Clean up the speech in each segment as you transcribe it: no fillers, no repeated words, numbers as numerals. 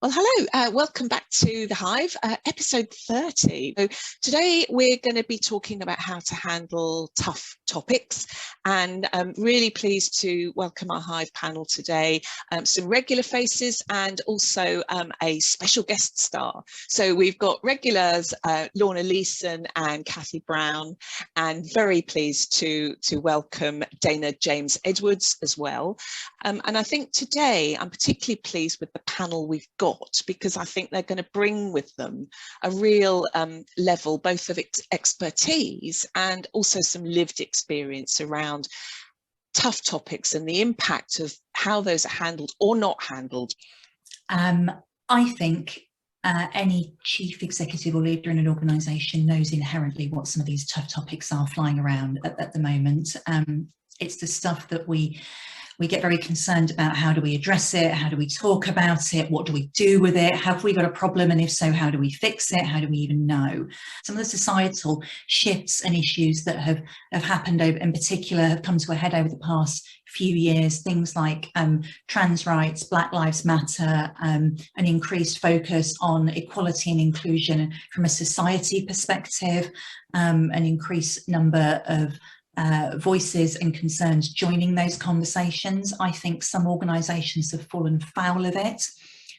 Well, hello, welcome back to the Hive, episode 30. So today we're going to be talking about how to handle tough topics, and I'm really pleased to welcome our Hive panel today, some regular faces and also a special guest star. So we've got regulars, Lorna, Leeson and Cathy Brown, and very pleased to welcome Dana James Edwards as well. And I think today I'm particularly pleased with the panel we've got, because I think they're going to bring with them a real level both of expertise and also some lived experience around tough topics and the impact of how those are handled or not handled. I think any chief executive or leader in an organisation knows inherently what some of these tough topics are flying around at the moment. It's the stuff that we get very concerned about. How do we address it? How do we talk about it? What do we do with it? Have we got a problem? And if so, how do we fix it? How do we even know? Some of the societal shifts and issues that have happened in particular have come to a head over the past few years. Things like trans rights, Black Lives Matter, an increased focus on equality and inclusion from a society perspective, an increased number of voices and concerns joining those conversations. I think some organisations have fallen foul of it,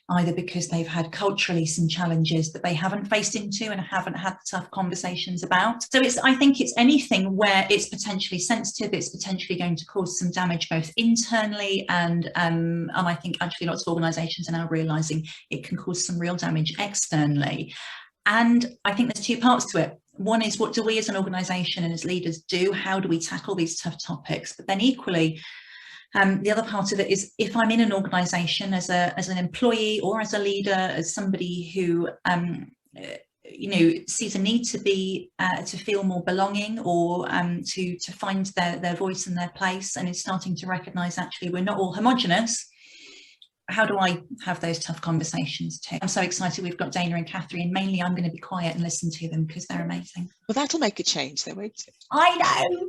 either because they've had culturally some challenges that they haven't faced into and haven't had tough conversations about. So I think it's anything where it's potentially sensitive, it's potentially going to cause some damage both internally and I think actually lots of organisations are now realising it can cause some real damage externally. And I think there's two parts to it. One is, what do we as an organisation and as leaders do? How do we tackle these tough topics? But then equally, the other part of it is, if I'm in an organisation as an employee or as a leader, as somebody who sees a need to be to feel more belonging or to find their voice and their place, and is starting to recognise actually we're not all homogenous. How do I have those tough conversations too? I'm so excited we've got Dana and Cathy, and mainly I'm going to be quiet and listen to them because they're amazing. Well, that'll make a change though, won't it? I know.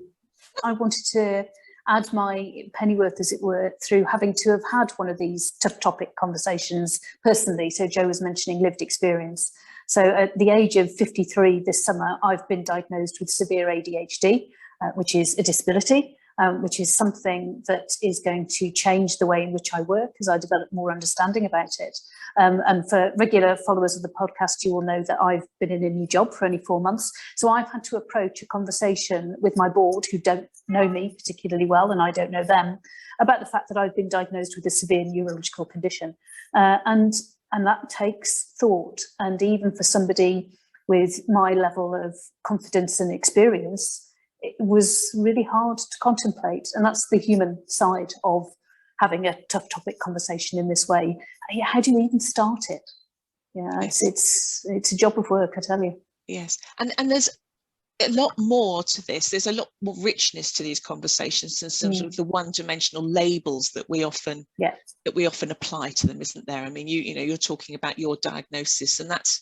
I wanted to add my pennyworth, as it were, through having to have had one of these tough topic conversations personally. So Jo was mentioning lived experience. So at the age of 53 this summer, I've been diagnosed with severe ADHD, which is a disability. Which is something that is going to change the way in which I work as I develop more understanding about it. And for regular followers of the podcast, you will know that I've been in a new job for only 4 months. So I've had to approach a conversation with my board, who don't know me particularly well, and I don't know them, about the fact that I've been diagnosed with a severe neurological condition. And that takes thought. And even for somebody with my level of confidence and experience, it was really hard to contemplate. And that's the human side of having a tough topic conversation in this way. How do you even start it? Yeah, yes. It's a job of work, I tell you. Yes, and there's a lot more to this. There's a lot more richness to these conversations than some sort of the one-dimensional labels that we often apply to them, isn't there? I mean, you're talking about your diagnosis, and that's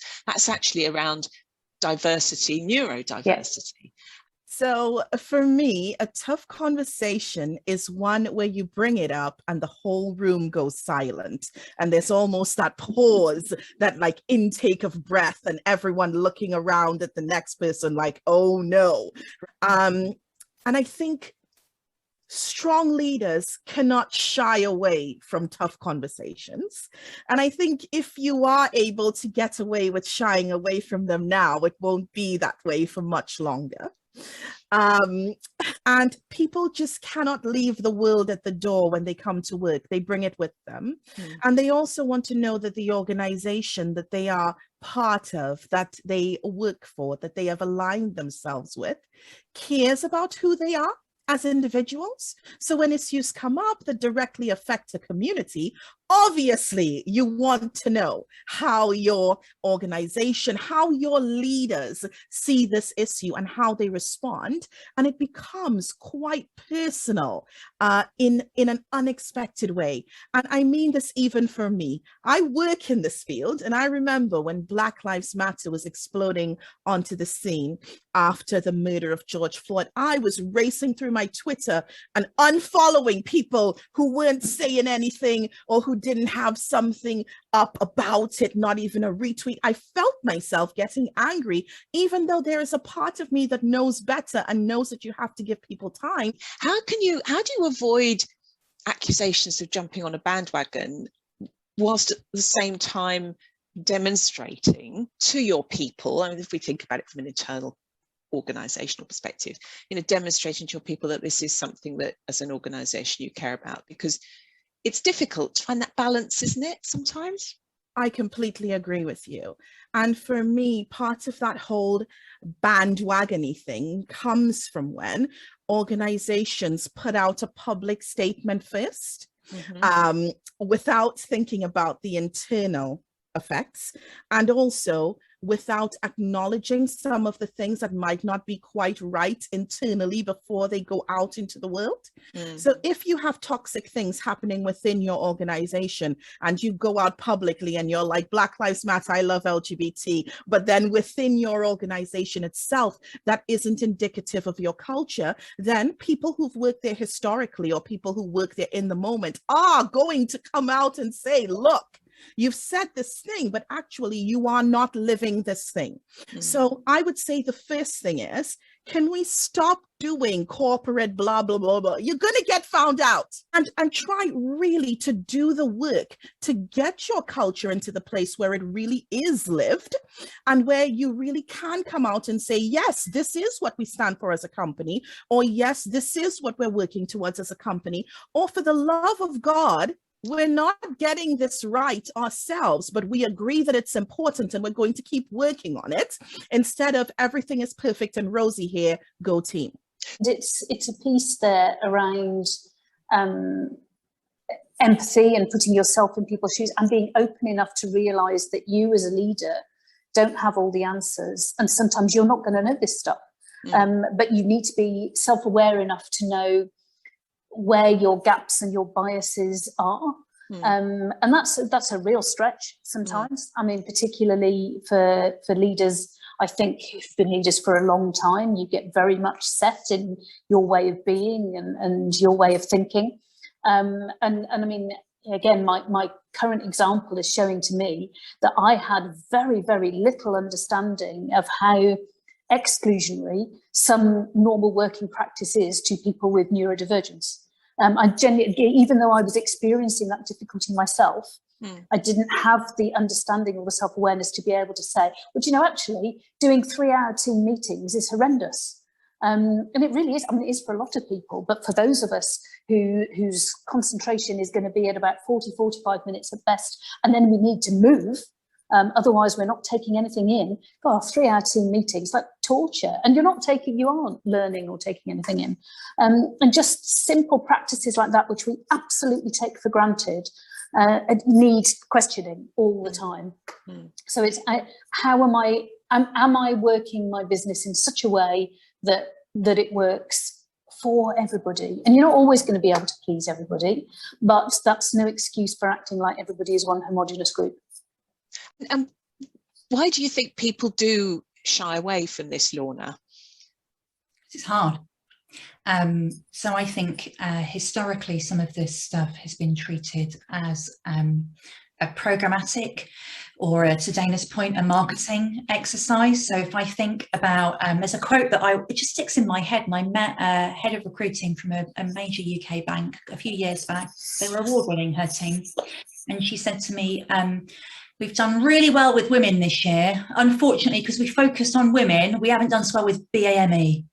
actually around diversity, neurodiversity. Yes. So for me, a tough conversation is one where you bring it up and the whole room goes silent. And there's almost that pause, that like intake of breath, and everyone looking around at the next person like, oh no. And I think strong leaders cannot shy away from tough conversations. And I think if you are able to get away with shying away from them now, it won't be that way for much longer. And people just cannot leave the world at the door when they come to work. They bring it with them. And they also want to know that the organization that they are part of, that they work for, that they have aligned themselves with, cares about who they are as individuals. So when issues come up that directly affect a community, obviously you want to know how your organization, how your leaders see this issue and how they respond. And it becomes quite personal in an unexpected way. And I mean this even for me. I work in this field, and I remember when Black Lives Matter was exploding onto the scene after the murder of George Floyd, I was racing through my my Twitter and unfollowing people who weren't saying anything or who didn't have something up about it, not even a retweet. I felt myself getting angry, even though there is a part of me that knows better and knows that you have to give people time. How do you avoid accusations of jumping on a bandwagon whilst at the same time demonstrating to your people, I mean, if we think about it from an internal organizational perspective, demonstrating to your people that this is something that as an organization you care about? Because it's difficult to find that balance, isn't it, sometimes? I completely agree with you. And for me, part of that whole bandwagony thing comes from when organizations put out a public statement first, without thinking about the internal effects, and also without acknowledging some of the things that might not be quite right internally before they go out into the world. So if you have toxic things happening within your organization and you go out publicly and you're like, Black Lives Matter, I love LGBT, but then within your organization itself, that isn't indicative of your culture, then people who've worked there historically or people who work there in the moment are going to come out and say, look, you've said this thing, but actually you are not living this thing. So I would say the first thing is, can we stop doing corporate blah, blah, blah, blah? You're going to get found out, and try really to do the work to get your culture into the place where it really is lived and where you really can come out and say, yes, this is what we stand for as a company, or yes, this is what we're working towards as a company, or for the love of God, we're not getting this right ourselves, but we agree that it's important and we're going to keep working on it, instead of everything is perfect and rosy here, go team. It's a piece there around empathy and putting yourself in people's shoes and being open enough to realise that you as a leader don't have all the answers, and sometimes you're not going to know this stuff, but you need to be self-aware enough to know where your gaps and your biases are. And that's a real stretch sometimes. I mean, particularly for leaders, I think who've been leaders for a long time, you get very much set in your way of being and your way of thinking. And I mean, again, my current example is showing to me that I had very, very little understanding of how exclusionary some normal working practice is to people with neurodivergence. I genuinely, even though I was experiencing that difficulty myself, I didn't have the understanding or the self-awareness to be able to say, well, actually, doing 3-hour team meetings is horrendous. And it really is. I mean, it is for a lot of people, but for those of us whose concentration is going to be at about 40, 45 minutes at best, and then we need to move, otherwise we're not taking anything in. 3-hour team meetings, like torture, and you aren't learning or taking anything in. And just simple practices like that, which we absolutely take for granted, need questioning all the time. So it's how am I working my business in such a way that it works for everybody? And you're not always going to be able to please everybody, but that's no excuse for acting like everybody is one homogenous group. Why do you think people do shy away from this, Lorna? It's hard. So I think historically some of this stuff has been treated as a programmatic, or to Dana's point, a marketing exercise. So if I think about, there's a quote that it just sticks in my head, and I met a head of recruiting from a major UK bank a few years back. They were award-winning, her team. And she said to me, we've done really well with women this year. Unfortunately, because we focused on women, we haven't done so well with BAME.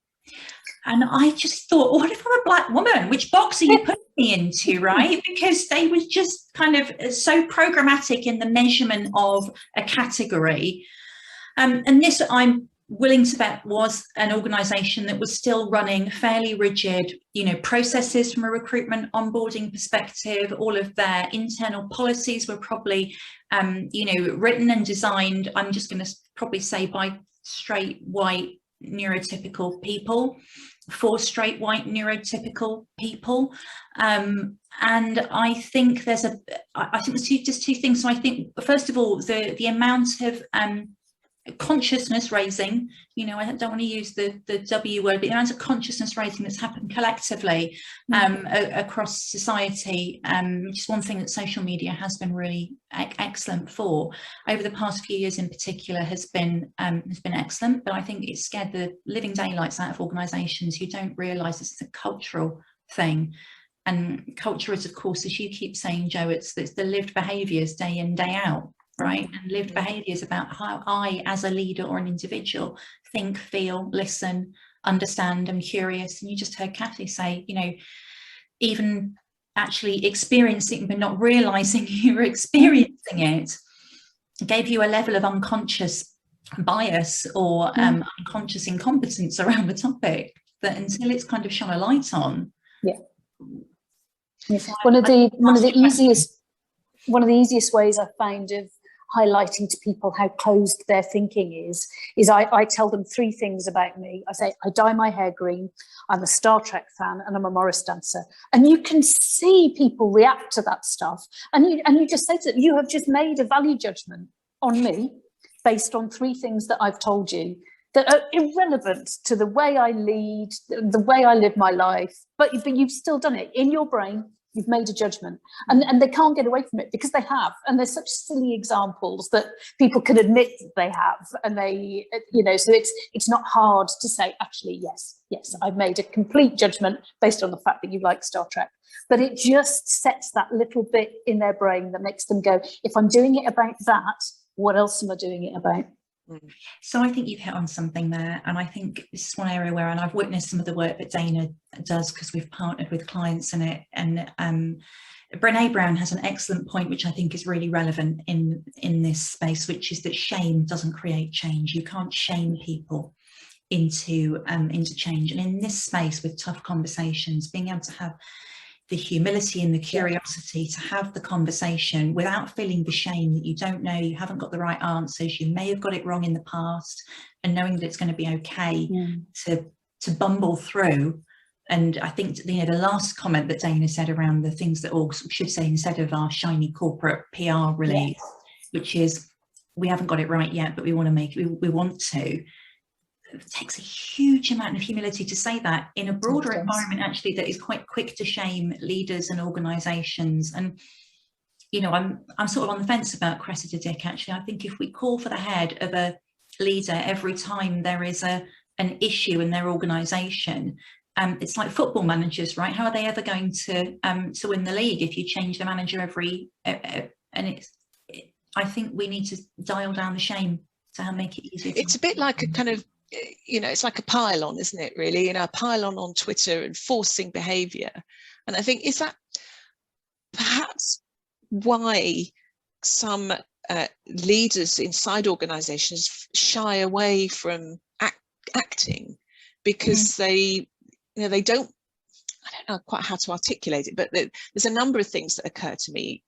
And I just thought, what if I'm a black woman? Which box are you putting me into, right? Because they were just kind of so programmatic in the measurement of a category. And this, I'm willing to bet, was an organisation that was still running fairly rigid, processes from a recruitment onboarding perspective. All of their internal policies were probably, written and designed, I'm just going to probably say, by straight white neurotypical people, for straight white neurotypical people. And I think there's just two things. So I think, first of all, the amount of consciousness raising, you know, I don't want to use the W word, but the amount of consciousness raising that's happened collectively across society, which is one thing that social media has been really excellent for over the past few years in particular, has been excellent. But I think it's scared the living daylights out of organisations who don't realise this is a cultural thing. And culture is, of course, as you keep saying, Jo, it's the lived behaviours day in, day out. Right, and lived behaviours about how I, as a leader or an individual, think, feel, listen, understand. I'm curious. And you just heard Cathy say, you know, even actually experiencing but not realising you were experiencing it gave you a level of unconscious bias or unconscious incompetence around the topic that until it's kind of shone a light on. Yeah. One of the easiest ways I've found of highlighting to people how closed their thinking is I tell them 3 things about me. I say, I dye my hair green, I'm a Star Trek fan, and I'm a Morris dancer. And you can see people react to that stuff. And you just say to them, you have just made a value judgment on me based on 3 things that I've told you that are irrelevant to the way I lead, the way I live my life. But you've still done it in your brain. You've made a judgment, and they can't get away from it because they have. And there's such silly examples that people can admit that they have, and they, you know, so it's not hard to say, actually, yes, I've made a complete judgment based on the fact that you like Star Trek. But it just sets that little bit in their brain that makes them go, if I'm doing it about that, what else am I doing it about? So I think you've hit on something there, and I think this is one area where, and I've witnessed some of the work that Dana does because we've partnered with clients in it, and Brené Brown has an excellent point which I think is really relevant in this space, which is that shame doesn't create change. You can't shame people into change, and in this space with tough conversations, being able to have the humility and the curiosity to have the conversation without feeling the shame that you don't know, you haven't got the right answers, you may have got it wrong in the past, and knowing that it's going to be okay to bumble through. And I think, you know, the last comment that Dana said around the things that all should say instead of our shiny corporate PR release, which is, we haven't got it right yet, but we want to make it, we want to. It takes a huge amount of humility to say that in a broader environment, actually, that is quite quick to shame leaders and organisations. And, you know, I'm sort of on the fence about Cressida Dick, actually. I think if we call for the head of a leader every time there is an issue in their organisation, it's like football managers, right? How are they ever going to win the league if you change the manager every? And I think we need to dial down the shame to make it easier. It's a bit like a kind of, you know, it's like a pile-on, isn't it, really? You know, a pile-on on Twitter and forcing behaviour. And I think, is that perhaps why some leaders inside organisations shy away from acting? Because they, you know, they don't, I don't know quite how to articulate it, but there's a number of things that occur to me.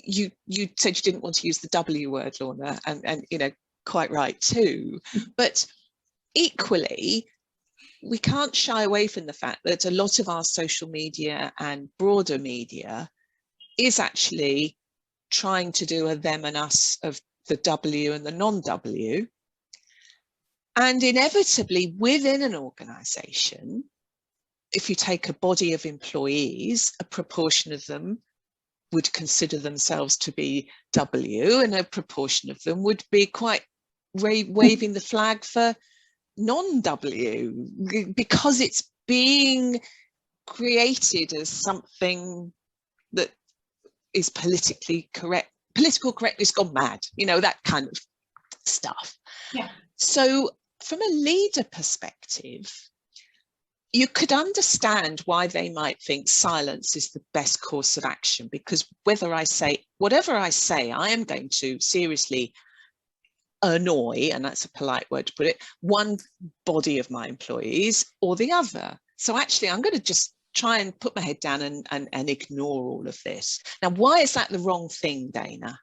You said you didn't want to use the W word, Lorna, and you know, quite right too, but equally we can't shy away from the fact that a lot of our social media and broader media is actually trying to do a them and us of the W and the non-W, and inevitably within an organisation, if you take a body of employees, a proportion of them would consider themselves to be W, and a proportion of them would be quite waving the flag for non-W, because it's being created as something that is politically correct. Political correctness gone mad, you know, that kind of stuff. Yeah. So from a leader perspective, you could understand why they might think silence is the best course of action, because whatever I say, I am going to seriously annoy, and that's a polite word to put it, one body of my employees or the other. So actually, I'm going to just try and put my head down and ignore all of this. Now, why is that the wrong thing, Dana?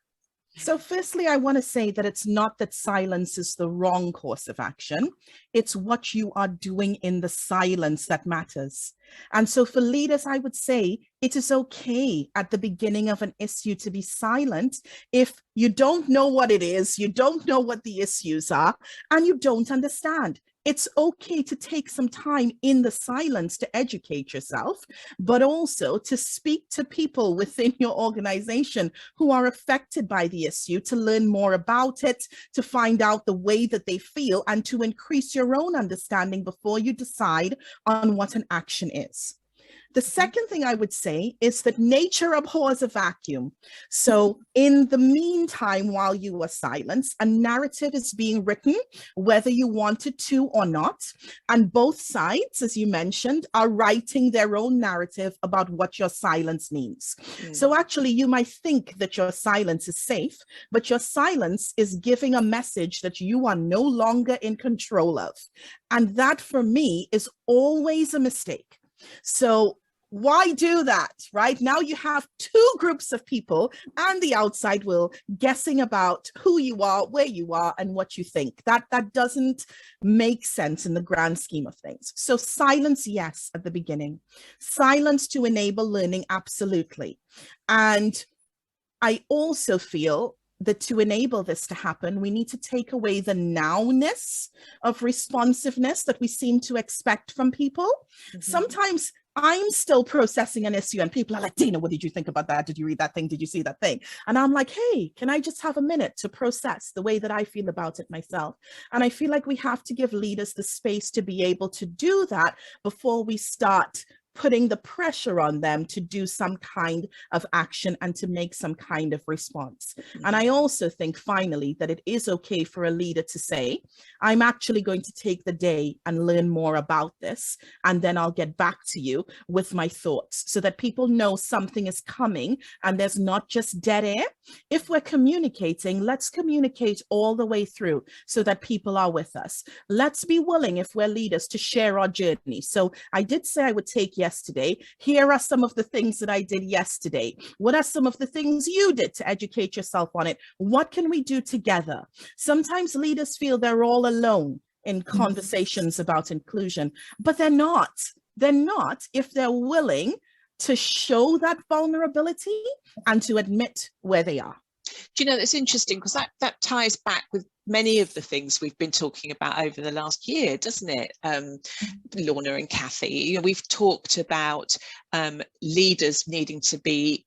So firstly, I want to say that it's not that silence is the wrong course of action. It's what you are doing in the silence that matters. And so for leaders, I would say it is okay at the beginning of an issue to be silent if you don't know what it is, you don't know what the issues are, and you don't understand. It's okay to take some time in the silence to educate yourself, but also to speak to people within your organization who are affected by the issue, to learn more about it, to find out the way that they feel, and to increase your own understanding before you decide on what an action is. The second thing I would say is that nature abhors a vacuum. So in the meantime, while you are silenced, a narrative is being written, whether you wanted to or not. And both sides, as you mentioned, are writing their own narrative about what your silence means. So actually, you might think that your silence is safe, but your silence is giving a message that you are no longer in control of. And that, for me, is always a mistake. So why do that, right? Now you have two groups of people and the outside world guessing about who you are, where you are, and what you think. That doesn't make sense in the grand scheme of things. So silence, yes, at the beginning. Silence to enable learning, absolutely. And I also feel that to enable this to happen, we need to take away the nowness of responsiveness that we seem to expect from people. Sometimes I'm still processing an issue and people are like, Dana, what did you think about that? Did you read that thing? Did you see that thing? And I'm like, hey, can I just have a minute to process the way that I feel about it myself? And I feel like we have to give leaders the space to be able to do that before we start putting the pressure on them to do some kind of action and to make some kind of response. And I also think, finally, that it is okay for a leader to say, I'm actually going to take the day and learn more about this, and then I'll get back to you with my thoughts, so that people know something is coming and there's not just dead air. If we're communicating, let's communicate all the way through so that people are with us. Let's be willing, if we're leaders, to share our journey. So I did say I would take yesterday. Here are some of the things that I did yesterday. What are some of the things you did to educate yourself on it? What can we do together? Sometimes leaders feel they're all alone in conversations about inclusion, but they're not. They're not if they're willing to show that vulnerability and to admit where they are. Do you know, it's interesting because that ties back with many of the things we've been talking about over the last year, doesn't it? Lorna and Cathy, you know, we've talked about leaders needing to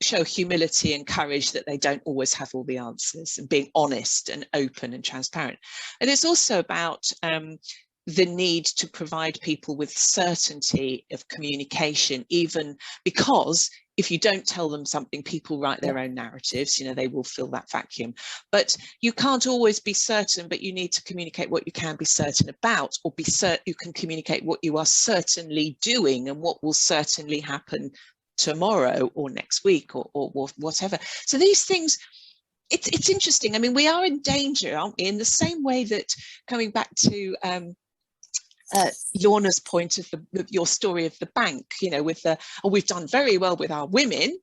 show humility and courage, that they don't always have all the answers, and being honest and open and transparent. And it's also about the need to provide people with certainty of communication, even because if you don't tell them something, people write their own narratives, you know, they will fill that vacuum. But you can't always be certain, but you need to communicate what you can be certain about, or you can communicate what you are certainly doing and what will certainly happen tomorrow or next week or whatever. So these things, it's interesting. I mean, we are in danger, aren't we? In the same way that, coming back to Lorna's point of your story of the bank, you know, with we've done very well with our women,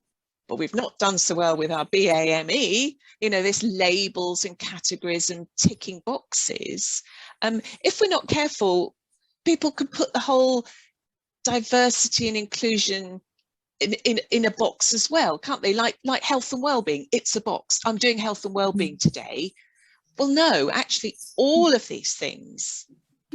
but we've not done so well with our BAME, you know, this labels and categories and ticking boxes. If we're not careful, people can put the whole diversity and inclusion in a box as well, can't they? Like health and well-being, it's a box. I'm doing health and well-being today. Well, no, actually, all of these things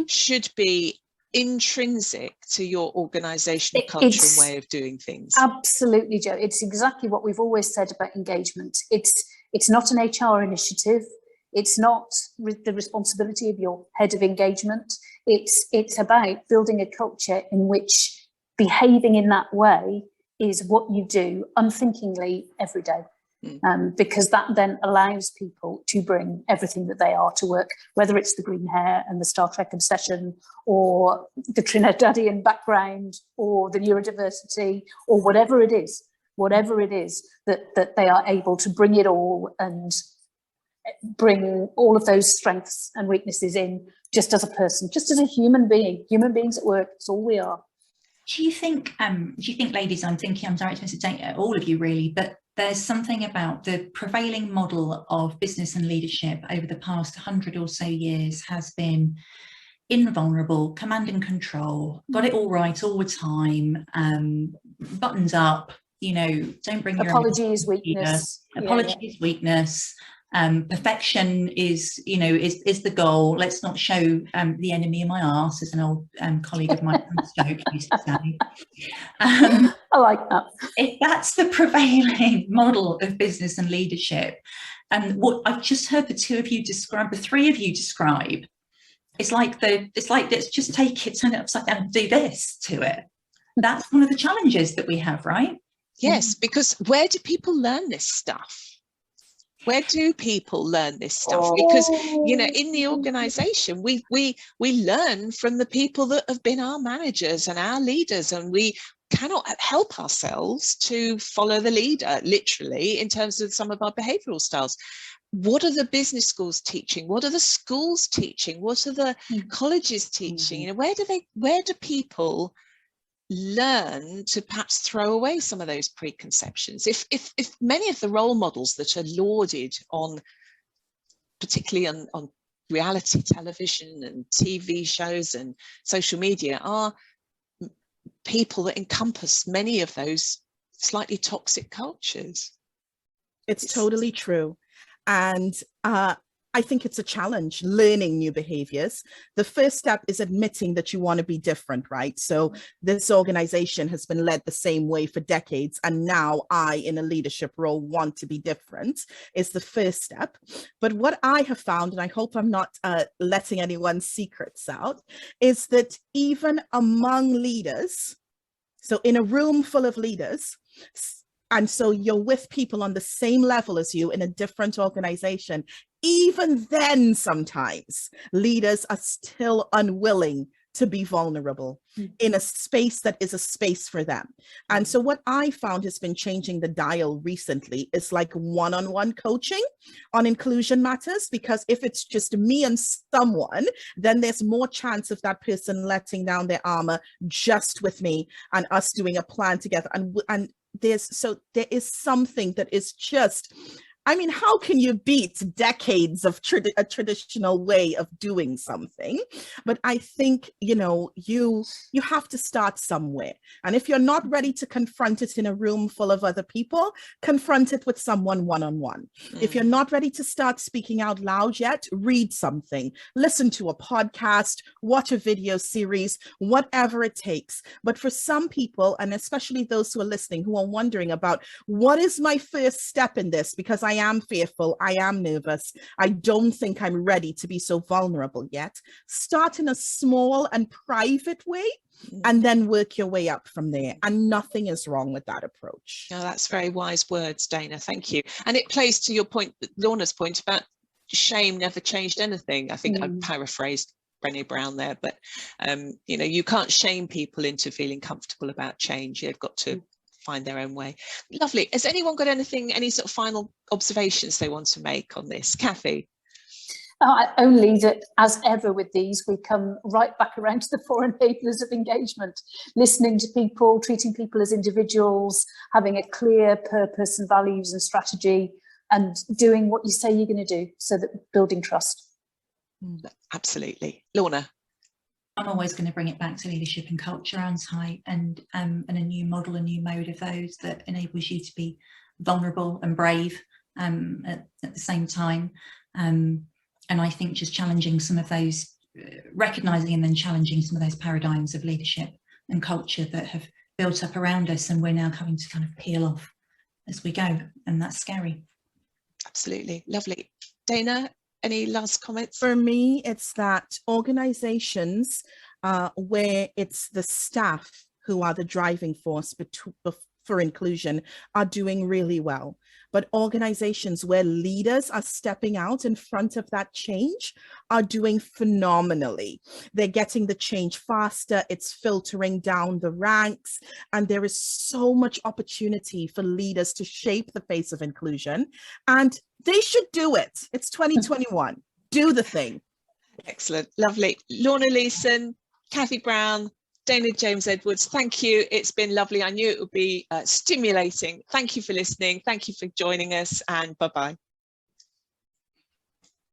should be intrinsic to your organizational culture and way of doing things. Absolutely, Jo. It's exactly what we've always said about engagement. It's not an HR initiative. It's not the responsibility of your head of engagement. It's about building a culture in which behaving in that way is what you do unthinkingly every day. Because that then allows people to bring everything that they are to work, whether it's the green hair and the Star Trek obsession, or the Trinidadian background, or the neurodiversity, or whatever it is that they are able to bring it all and bring all of those strengths and weaknesses in, just as a person, just as a human being. Human beings at work, it's all we are. Do you think, ladies, I'm directing this at all of you really, but there's something about the prevailing model of business and leadership over the past 100 or so years has been invulnerable, command and control, got it all right all the time, buttons up, you know, don't bring your apologies, weakness. Apologies, weakness. Perfection is, you know, is the goal. Let's not show the enemy in my arse, as an old colleague of mine from Stoke used to say. I like that. If that's the prevailing model of business and leadership, and what I've just heard the three of you describe, it's like let's just take it, turn it upside down, and do this to it. That's one of the challenges that we have, right? Yes, because where do people learn this stuff? Where do people learn this stuff? Because, you know, in the organization, we learn from the people that have been our managers and our leaders, and we cannot help ourselves to follow the leader, literally, in terms of some of our behavioral styles. What are the business schools teaching? What are the schools teaching? What are the colleges teaching? You know, where do people learn to perhaps throw away some of those preconceptions? If many of the role models that are lauded on, particularly on reality television and TV shows and social media, are people that encompass many of those slightly toxic cultures. It's totally true. And I think it's a challenge, learning new behaviors. The first step is admitting that you want to be different, right? So this organization has been led the same way for decades, and now I, in a leadership role, want to be different, is the first step. But what I have found, and I hope I'm not letting anyone's secrets out, is that even among leaders, so in a room full of leaders, and so you're with people on the same level as you in a different organization, even then sometimes leaders are still unwilling to be vulnerable in a space that is a space for them. And so what I found has been changing the dial recently is like one-on-one coaching on inclusion matters, because if it's just me and someone, then there's more chance of that person letting down their armor just with me and us doing a plan together. And there is something that is just, I mean, how can you beat decades of a traditional way of doing something? But I think, you know, you have to start somewhere. And if you're not ready to confront it in a room full of other people, confront it with someone one-on-one. If you're not ready to start speaking out loud yet, read something, listen to a podcast, watch a video series, whatever it takes. But for some people, and especially those who are listening, who are wondering about what is my first step in this, because I am fearful, I am nervous, I don't think I'm ready to be so vulnerable yet. Start in a small and private way, and then work your way up from there. And nothing is wrong with that approach. No, that's very wise words, Dana. Thank you. And it plays to your point, Lorna's point about shame never changed anything. I think I paraphrased Brené Brown there, but you know, you can't shame people into feeling comfortable about change. They've got to find their own way. Lovely. Has anyone got any sort of final observations they want to make on this? Cathy? Only that, as ever with these, we come right back around to the four enablers of engagement, listening to people, treating people as individuals, having a clear purpose and values and strategy, and doing what you say you're going to do, so that building trust. Absolutely. Lorna? I'm always going to bring it back to leadership and culture, aren't I? And a new model, a new mode of those that enables you to be vulnerable and brave at the same time. And I think just challenging some of those, recognising and then challenging some of those paradigms of leadership and culture that have built up around us, and we're now having to kind of peel off as we go, and that's scary. Absolutely. Lovely. Dana, any last comments? For me, it's that organizations where it's the staff who are the driving force for inclusion are doing really well. But organizations where leaders are stepping out in front of that change are doing phenomenally. They're getting the change faster, it's filtering down the ranks, and there is so much opportunity for leaders to shape the face of inclusion, and they should do it. It's 2021. Do the thing. Excellent. Lovely. Lorna, Leeson, Cathy Brown, Dana James Edwards, thank you. It's been lovely. I knew it would be stimulating. Thank you for listening. Thank you for joining us, and bye-bye.